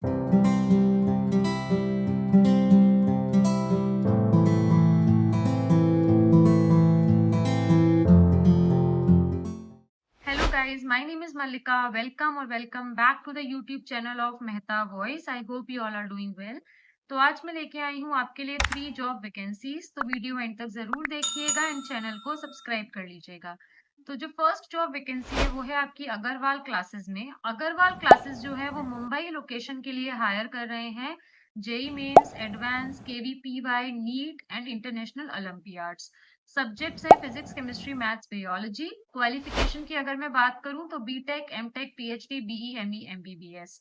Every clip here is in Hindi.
Hello guys, my name is Malika. Welcome back to the YouTube channel of Mehta Voice. I hope you all are doing well. तो आज मैं लेके आई हूँ आपके लिए 3 जॉब वैकेंसीज, तो वीडियो एंड तक जरूर देखिएगा एंड चैनल को सब्सक्राइब कर लीजिएगा। तो जो फर्स्ट जॉब वैकेंसी है वो है आपकी अग्रवाल क्लासेस में। अग्रवाल क्लासेस जो है वो मुंबई लोकेशन के लिए हायर कर रहे हैं JEE Mains, advance, KVPY, NEET and international olympiads. Subjects है physics, chemistry, maths, biology. Qualification की अगर मैं बात करूं तो BTech, MTech, PhD, BE, ME, MBBS.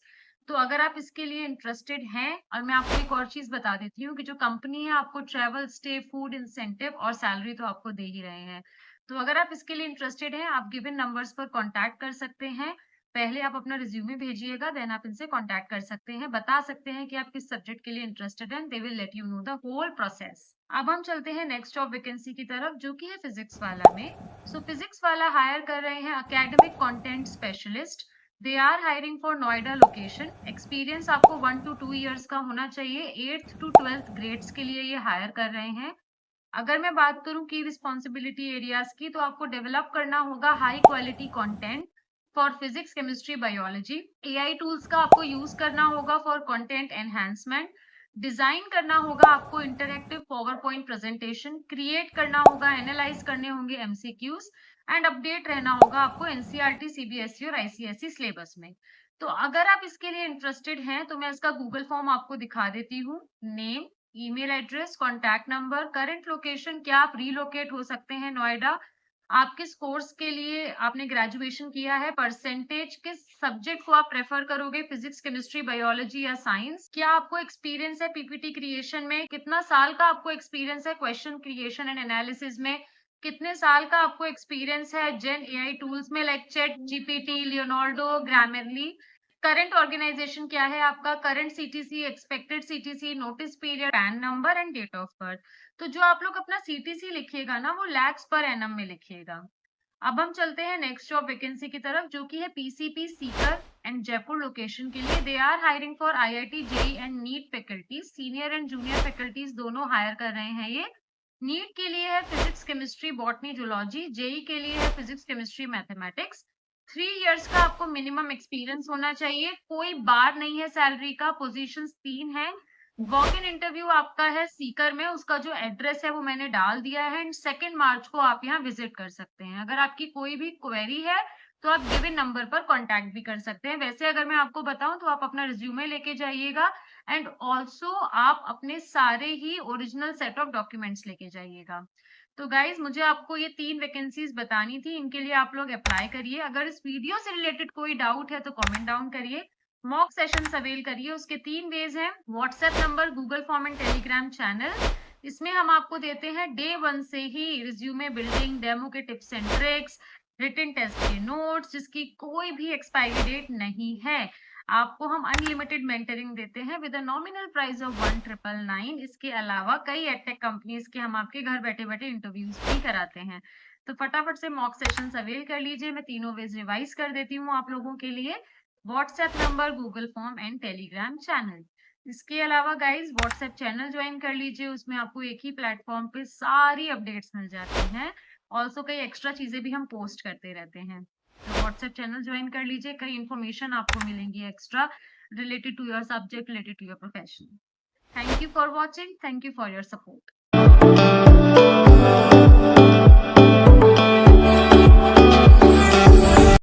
तो अगर आप इसके लिए इंटरेस्टेड हैं, और मैं आपको एक और चीज बता देती हूँ कि जो कंपनी है आपको ट्रेवल, स्टे, फूड इंसेंटिव और सैलरी तो आपको दे ही रहे हैं। तो अगर आप इसके लिए इंटरेस्टेड हैं, आप गिवन नंबर्स पर कांटेक्ट कर सकते हैं। पहले आप अपना रिज्यूमे भेजिएगा, देन आप इनसे कांटेक्ट कर सकते हैं, बता सकते हैं कि आप किस सब्जेक्ट के लिए इंटरेस्टेड हैं। They will let you know the whole process. अब हम चलते हैं नेक्स्ट जॉब वैकेंसी की तरफ, जो कि है फिजिक्स वाला में। सो फिजिक्स वाला हायर कर रहे हैं academic content specialist. They are hiring for Noida location. Experience आपको 1 to 2 years का होना चाहिए। 8th to 12th ग्रेड्स के लिए ये हायर कर रहे हैं। अगर मैं बात करूं की रिस्पॉन्सिबिलिटी एरियाज की, तो आपको डेवलप करना होगा high quality content for physics, chemistry, biology. AI tools का आपको यूज करना होगा फॉर कंटेंट एनहांसमेंट। डिजाइन करना होगा आपको interactive power point presentation, create करना होगा, एनालाइज करने होंगे एमसीक्यूज एंड अपडेट रहना होगा आपको एनसीईआरटी, सीबीएसई और आईसीएसई सिलेबस में। तो अगर आप इसके लिए इंटरेस्टेड हैं तो मैं इसका गूगल फॉर्म आपको दिखा देती हूँ। Name, email address, contact number, current location, क्या आप रीलोकेट हो सकते हैं नोएडा, आप किस कोर्स के लिए आपने ग्रेजुएशन किया है, परसेंटेज, किस सब्जेक्ट को आप प्रेफर करोगे, फिजिक्स, केमिस्ट्री, बायोलॉजी या साइंस, क्या आपको एक्सपीरियंस है पीपीटी क्रिएशन में, कितना साल का आपको एक्सपीरियंस है क्वेश्चन क्रिएशन एंड एनालिसिस में, कितने साल का आपको एक्सपीरियंस है जेन एआई टूल्स में like chat GPT, Leonardo, Grammarly. Current organisation क्या है आपका, current CTC, expected CTC, notice period, PAN number and date of birth. तो जो आप लोग अपना सीटीसी लिखिएगा ना, वो लैक्स पर एनम में लिखिएगा। अब हम चलते हैं नेक्स्ट जॉब वैकेंसी की तरफ, जो कि है PCP Sikar and Jaipur location के लिए। They are hiring for IIT, JEE and NEET faculties. Senior and junior faculties दोनों हायर कर रहे हैं ये। नीट के लिए है physics, chemistry, botany, zoology. JEE के लिए है फिजिक्स, केमिस्ट्री, मैथमेटिक्स। 3 years का आपको मिनिमम एक्सपीरियंस होना चाहिए। कोई बार नहीं है सैलरी का। पोजीशंस 3 है। वॉक इन इंटरव्यू आपका है सीकर में, उसका जो एड्रेस है वो मैंने डाल दिया है एंड 2 मार्च को आप यहाँ विजिट कर सकते हैं। अगर आपकी कोई भी क्वेरी है तो आप गिवन नंबर पर कांटेक्ट भी कर सकते हैं। वैसे अगर मैं आपको बताऊं तो आप अपना रिज्यूमे लेके जाइएगा एंड ऑल्सो आप अपने सारे ही ओरिजिनल सेट ऑफ डॉक्यूमेंट्स लेके जाइएगा। तो गाइज, मुझे आपको ये 3 वैकेंसीज बतानी थी, इनके लिए आप लोग अप्लाई करिए। अगर इस वीडियो से रिलेटेड कोई डाउट है तो कमेंट डाउन करिए। मॉक सेशन अवेल करिए। उसके 3 वेज हैं, WhatsApp number, Google form and Telegram channel. इसमें हम आपको देते हैं डे 1 से ही रिज्यूमे बिल्डिंग, डेमो के tips and tricks, written test के नोट्स, जिसकी कोई भी एक्सपायरी डेट नहीं है। आपको हम अनलिमिटेड मेंटरिंग देते हैं with a nominal price of 1999। इसके अलावा कई एडटेक कंपनीज के हम आपके घर बैठे बैठे इंटरव्यूज भी कराते हैं। तो फटाफट से मॉक सेशन अवेल कर लीजिए। मैं तीनों वेज रिवाइज कर देती हूँ आप लोगों के लिए। WhatsApp number, Google form and Telegram channel. इसके अलावा गाइज, व्हाट्सएप चैनल ज्वाइन कर लीजिए। उसमें आपको एक ही प्लेटफॉर्म पे सारी अपडेट्स मिल जाती हैं। ऑल्सो कई एक्स्ट्रा चीजें भी हम पोस्ट करते रहते हैं। तो व्हाट्सएप चैनल ज्वाइन कर लीजिए, कई इन्फॉर्मेशन आपको मिलेंगी extra related to your subject, related to your profession. Thank you for watching, thank you for your support.